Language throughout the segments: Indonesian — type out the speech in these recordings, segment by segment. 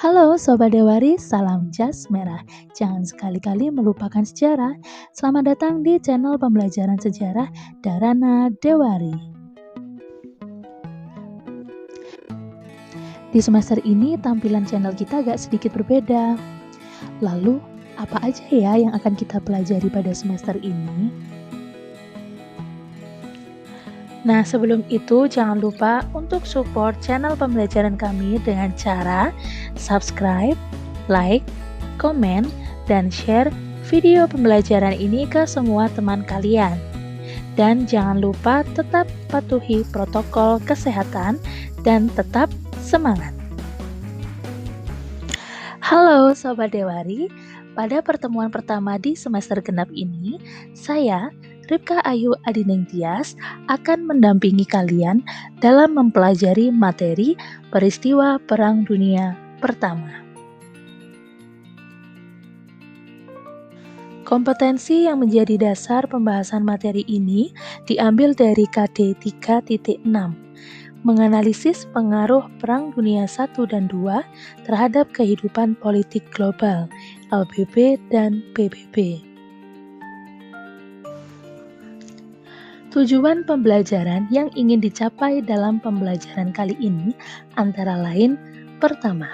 Halo Sobat Dewari, salam jas merah. Jangan sekali-kali melupakan sejarah. Selamat datang di channel pembelajaran sejarah Dharana Dewari. Di semester ini tampilan channel kita agak sedikit berbeda. Lalu, apa aja ya yang akan kita pelajari pada semester ini? Nah, sebelum itu jangan lupa untuk support channel pembelajaran kami dengan cara subscribe, like, komen, dan share video pembelajaran ini ke semua teman kalian. Dan jangan lupa tetap patuhi protokol kesehatan dan tetap semangat. Halo Sobat Dewari, pada pertemuan pertama di semester genap ini, saya Ripka Ayu Adineng Tias akan mendampingi kalian dalam mempelajari materi peristiwa Perang Dunia Pertama. Kompetensi yang menjadi dasar pembahasan materi ini diambil dari KD 3.6, menganalisis pengaruh Perang Dunia I dan II terhadap kehidupan politik global, LBB dan PBB. Tujuan pembelajaran yang ingin dicapai dalam pembelajaran kali ini antara lain: pertama,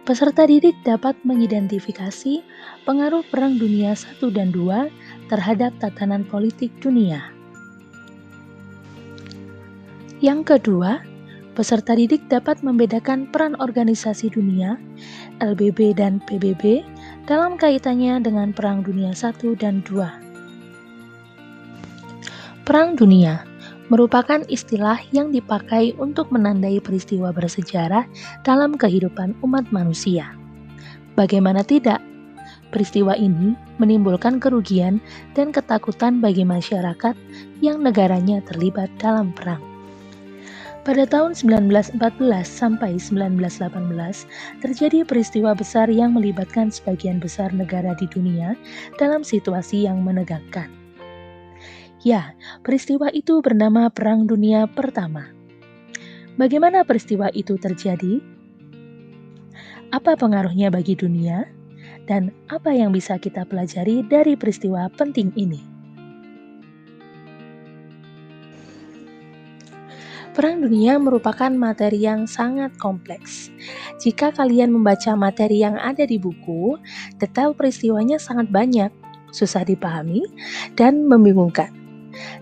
peserta didik dapat mengidentifikasi pengaruh Perang Dunia I dan II terhadap tatanan politik dunia. Yang kedua, peserta didik dapat membedakan peran organisasi dunia, LBB dan PBB, dalam kaitannya dengan Perang Dunia I dan II. Perang dunia merupakan istilah yang dipakai untuk menandai peristiwa bersejarah dalam kehidupan umat manusia. Bagaimana tidak, peristiwa ini menimbulkan kerugian dan ketakutan bagi masyarakat yang negaranya terlibat dalam perang. Pada tahun 1914 sampai 1918, terjadi peristiwa besar yang melibatkan sebagian besar negara di dunia dalam situasi yang menegangkan. Ya, peristiwa itu bernama Perang Dunia Pertama. Bagaimana peristiwa itu terjadi? Apa pengaruhnya bagi dunia? Dan apa yang bisa kita pelajari dari peristiwa penting ini? Perang dunia merupakan materi yang sangat kompleks. Jika kalian membaca materi yang ada di buku, detail peristiwanya sangat banyak, susah dipahami, dan membingungkan.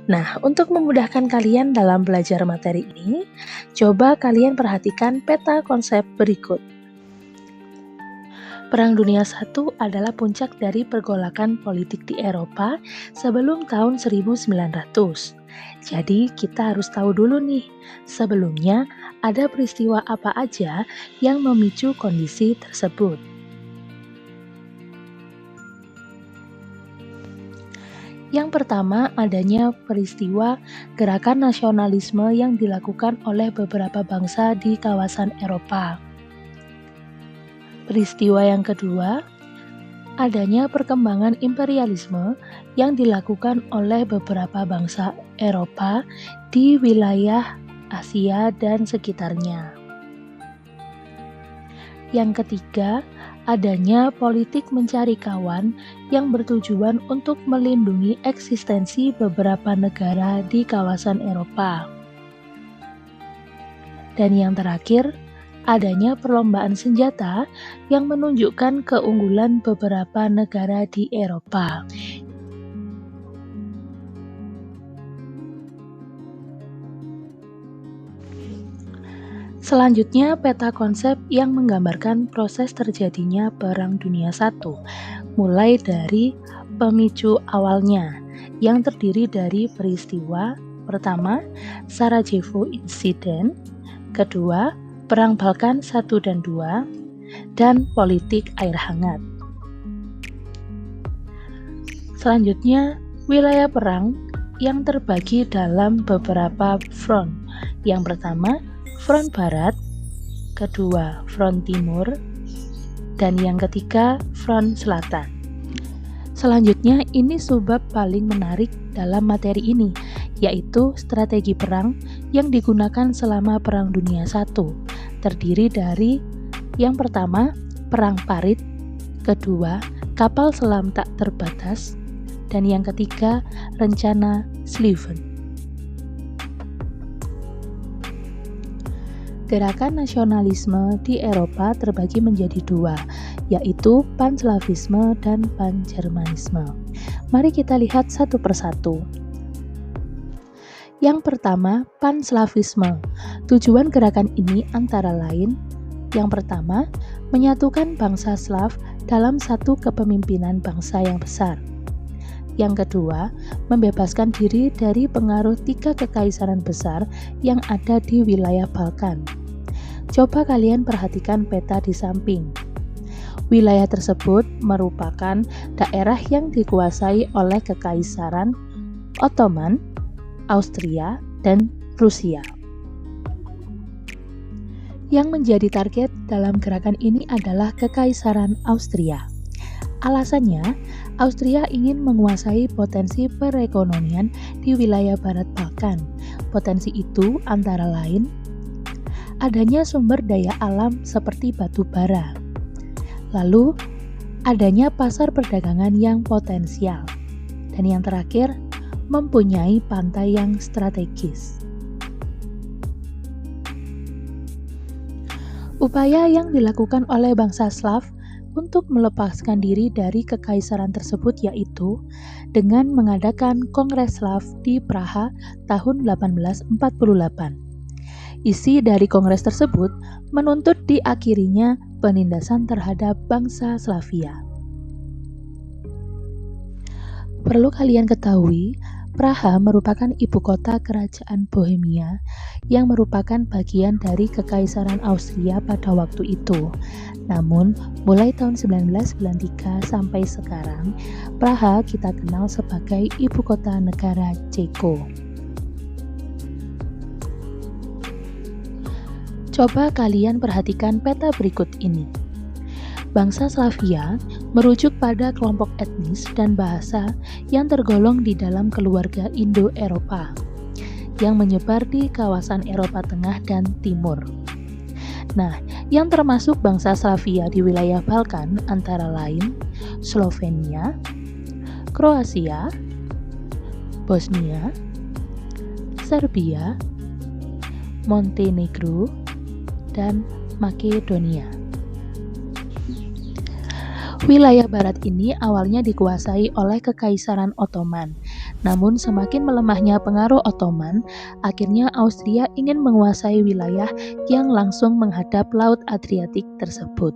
Nah, untuk memudahkan kalian dalam belajar materi ini, coba kalian perhatikan peta konsep berikut. Perang Dunia I adalah puncak dari pergolakan politik di Eropa sebelum tahun 1900. Jadi, kita harus tahu dulu nih, sebelumnya ada peristiwa apa aja yang memicu kondisi tersebut. Yang pertama, adanya peristiwa gerakan nasionalisme yang dilakukan oleh beberapa bangsa di kawasan Eropa. Peristiwa yang kedua, adanya perkembangan imperialisme yang dilakukan oleh beberapa bangsa Eropa di wilayah Asia dan sekitarnya. Yang ketiga, adanya politik mencari kawan yang bertujuan untuk melindungi eksistensi beberapa negara di kawasan Eropa. Dan yang terakhir, adanya perlombaan senjata yang menunjukkan keunggulan beberapa negara di Eropa. Selanjutnya, peta konsep yang menggambarkan proses terjadinya Perang Dunia I, mulai dari pemicu awalnya, yang terdiri dari peristiwa pertama, Sarajevo Incident, kedua, Perang Balkan I dan II, dan politik air hangat. Selanjutnya, wilayah perang yang terbagi dalam beberapa front. Yang pertama, front barat, kedua front timur, dan yang ketiga front selatan. Selanjutnya, ini subbab paling menarik dalam materi ini, yaitu strategi perang yang digunakan selama Perang Dunia I, terdiri dari Yang pertama, Perang Parit, kedua, Kapal Selam Tak Terbatas, dan yang ketiga, Rencana Slieven. Gerakan nasionalisme di Eropa terbagi menjadi dua, yaitu Panslavisme dan Panjermanisme. Mari kita lihat satu persatu. Yang pertama, Panslavisme. Tujuan gerakan ini antara lain: yang pertama, menyatukan bangsa Slav dalam satu kepemimpinan bangsa yang besar. Yang kedua, membebaskan diri dari pengaruh 3 kekaisaran besar yang ada di wilayah Balkan. Coba kalian perhatikan peta di samping. Wilayah tersebut merupakan daerah yang dikuasai oleh Kekaisaran Ottoman, Austria, dan Rusia. Yang menjadi target dalam gerakan ini adalah Kekaisaran Austria. Alasannya, Austria ingin menguasai potensi perekonomian di wilayah Barat Balkan. Potensi itu antara lain adanya sumber daya alam seperti batu bara, lalu adanya pasar perdagangan yang potensial, dan yang terakhir, mempunyai pantai yang strategis. Upaya yang dilakukan oleh bangsa Slav untuk melepaskan diri dari kekaisaran tersebut yaitu dengan mengadakan Kongres Slav di Praha tahun 1848. Isi dari kongres tersebut menuntut diakhirinya penindasan terhadap bangsa Slavia. Perlu kalian ketahui, Praha merupakan ibu kota kerajaan Bohemia yang merupakan bagian dari Kekaisaran Austria pada waktu itu. Namun, mulai tahun 1993 sampai sekarang, Praha kita kenal sebagai ibu kota negara Ceko. Coba kalian perhatikan peta berikut ini. Bangsa Slavia merujuk pada kelompok etnis dan bahasa yang tergolong di dalam keluarga Indo-Eropa yang menyebar di kawasan Eropa Tengah dan Timur. Nah, yang termasuk bangsa Slavia di wilayah Balkan antara lain Slovenia, Kroasia, Bosnia, Serbia, Montenegro, dan Makedonia. Wilayah barat ini awalnya dikuasai oleh Kekaisaran Ottoman. Namun semakin melemahnya pengaruh Ottoman, akhirnya Austria ingin menguasai wilayah yang langsung menghadap Laut Adriatik tersebut.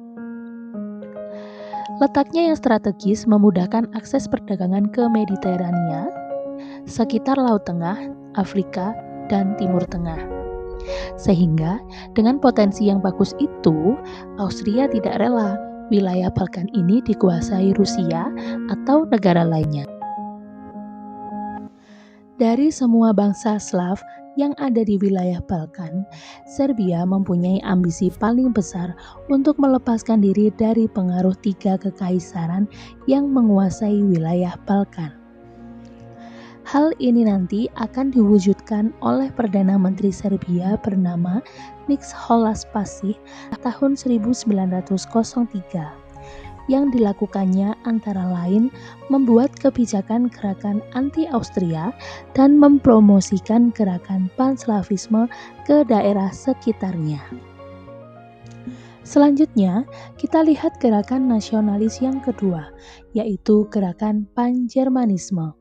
Letaknya yang strategis memudahkan akses perdagangan ke Mediterania, sekitar Laut Tengah, Afrika, dan Timur Tengah. Sehingga dengan potensi yang bagus itu, Austria tidak rela wilayah Balkan ini dikuasai Rusia atau negara lainnya. Dari semua bangsa Slav yang ada di wilayah Balkan, Serbia mempunyai ambisi paling besar untuk melepaskan diri dari pengaruh 3 kekaisaran yang menguasai wilayah Balkan. Hal ini nanti akan diwujudkan oleh Perdana Menteri Serbia bernama Nicholas Spasic tahun 1903 yang dilakukannya antara lain membuat kebijakan gerakan anti-Austria dan mempromosikan gerakan Panslavisme ke daerah sekitarnya. Selanjutnya, kita lihat gerakan nasionalis yang kedua, yaitu gerakan Panjermanisme.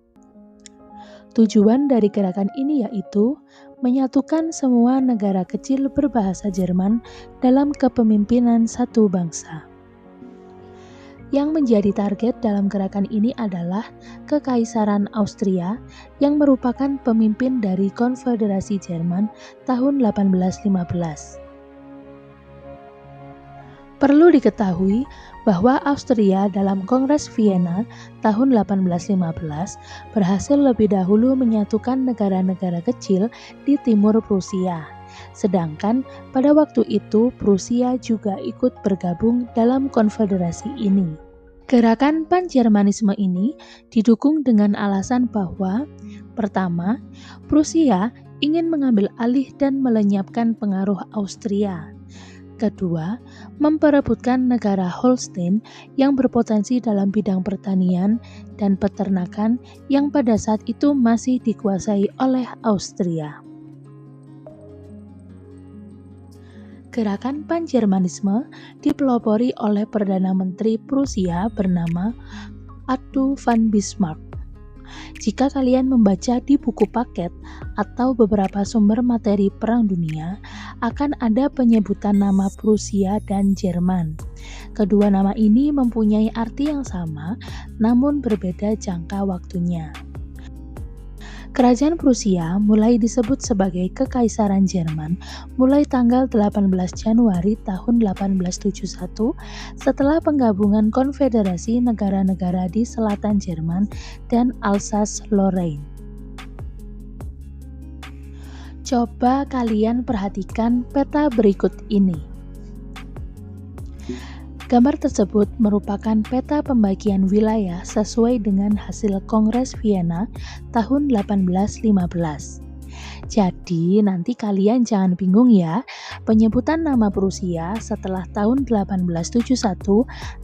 Tujuan dari gerakan ini yaitu menyatukan semua negara kecil berbahasa Jerman dalam kepemimpinan satu bangsa. Yang menjadi target dalam gerakan ini adalah Kekaisaran Austria yang merupakan pemimpin dari Konfederasi Jerman tahun 1815. Perlu diketahui bahwa Austria dalam Kongres Vienna tahun 1815 berhasil lebih dahulu menyatukan negara-negara kecil di timur Prusia. Sedangkan pada waktu itu Prusia juga ikut bergabung dalam konfederasi ini. Gerakan Panjermanisme ini didukung dengan alasan bahwa pertama, Prusia ingin mengambil alih dan melenyapkan pengaruh Austria. Kedua, memperebutkan negara Holstein yang berpotensi dalam bidang pertanian dan peternakan yang pada saat itu masih dikuasai oleh Austria. Gerakan Pan-Jermanisme dipelopori oleh Perdana Menteri Prusia bernama Otto von Bismarck. Jika kalian membaca di buku paket atau beberapa sumber materi Perang Dunia, akan ada penyebutan nama Prusia dan Jerman. Kedua nama ini mempunyai arti yang sama, namun berbeda jangka waktunya. Kerajaan Prusia mulai disebut sebagai Kekaisaran Jerman mulai tanggal 18 Januari tahun 1871 setelah penggabungan konfederasi negara-negara di selatan Jerman dan Alsace-Lorraine. Coba kalian perhatikan peta berikut ini. Gambar tersebut merupakan peta pembagian wilayah sesuai dengan hasil Kongres Vienna tahun 1815. Jadi nanti kalian jangan bingung ya, penyebutan nama Prusia setelah tahun 1871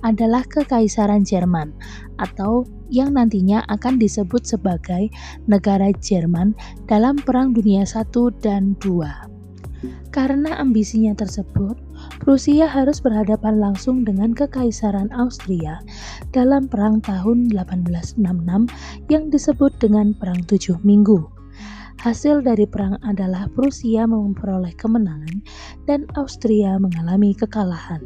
adalah Kekaisaran Jerman atau yang nantinya akan disebut sebagai negara Jerman dalam Perang Dunia I dan II. Karena ambisinya tersebut, Prusia harus berhadapan langsung dengan Kekaisaran Austria dalam Perang tahun 1866 yang disebut dengan Perang 7 Minggu. Hasil dari perang adalah Prusia memperoleh kemenangan dan Austria mengalami kekalahan.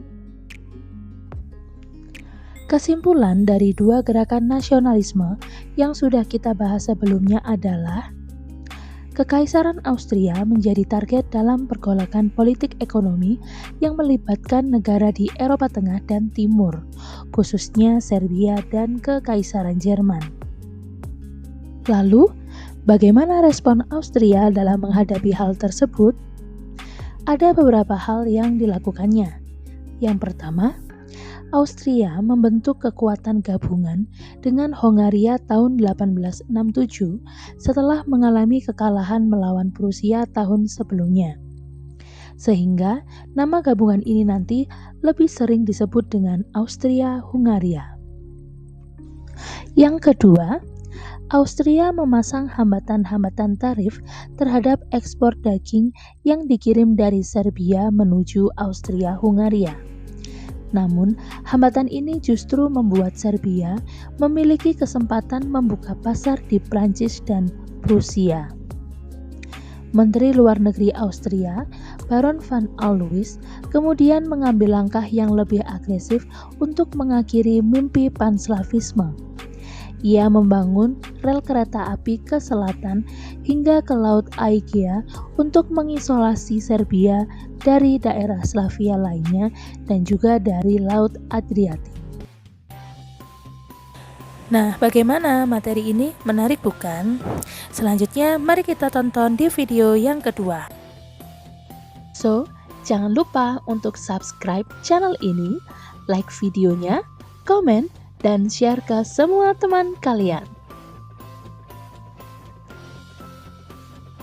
Kesimpulan dari dua gerakan nasionalisme yang sudah kita bahas sebelumnya adalah Kekaisaran Austria menjadi target dalam pergolakan politik ekonomi yang melibatkan negara di Eropa Tengah dan Timur, khususnya Serbia dan Kekaisaran Jerman. Lalu, bagaimana respon Austria dalam menghadapi hal tersebut? Ada beberapa hal yang dilakukannya. Yang pertama, Austria membentuk kekuatan gabungan dengan Hongaria tahun 1867 setelah mengalami kekalahan melawan Prusia tahun sebelumnya. Sehingga nama gabungan ini nanti lebih sering disebut dengan Austria-Hungaria. Yang kedua, Austria memasang hambatan-hambatan tarif terhadap ekspor daging yang dikirim dari Serbia menuju Austria-Hungaria. Namun, hambatan ini justru membuat Serbia memiliki kesempatan membuka pasar di Prancis dan Prusia. Menteri Luar Negeri Austria, Baron van Aulus, kemudian mengambil langkah yang lebih agresif untuk mengakhiri mimpi Panslavisme. Ia membangun rel kereta api ke selatan hingga ke Laut Aegea untuk mengisolasi Serbia dari daerah Slavia lainnya dan juga dari Laut Adriatik. Nah, bagaimana materi ini? Menarik bukan? Selanjutnya, mari kita tonton di video yang kedua. So, jangan lupa untuk subscribe channel ini, like videonya, komen, dan share ke semua teman kalian.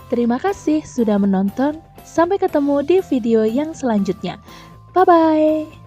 Terima kasih sudah menonton. Sampai ketemu di video yang selanjutnya. Bye-bye.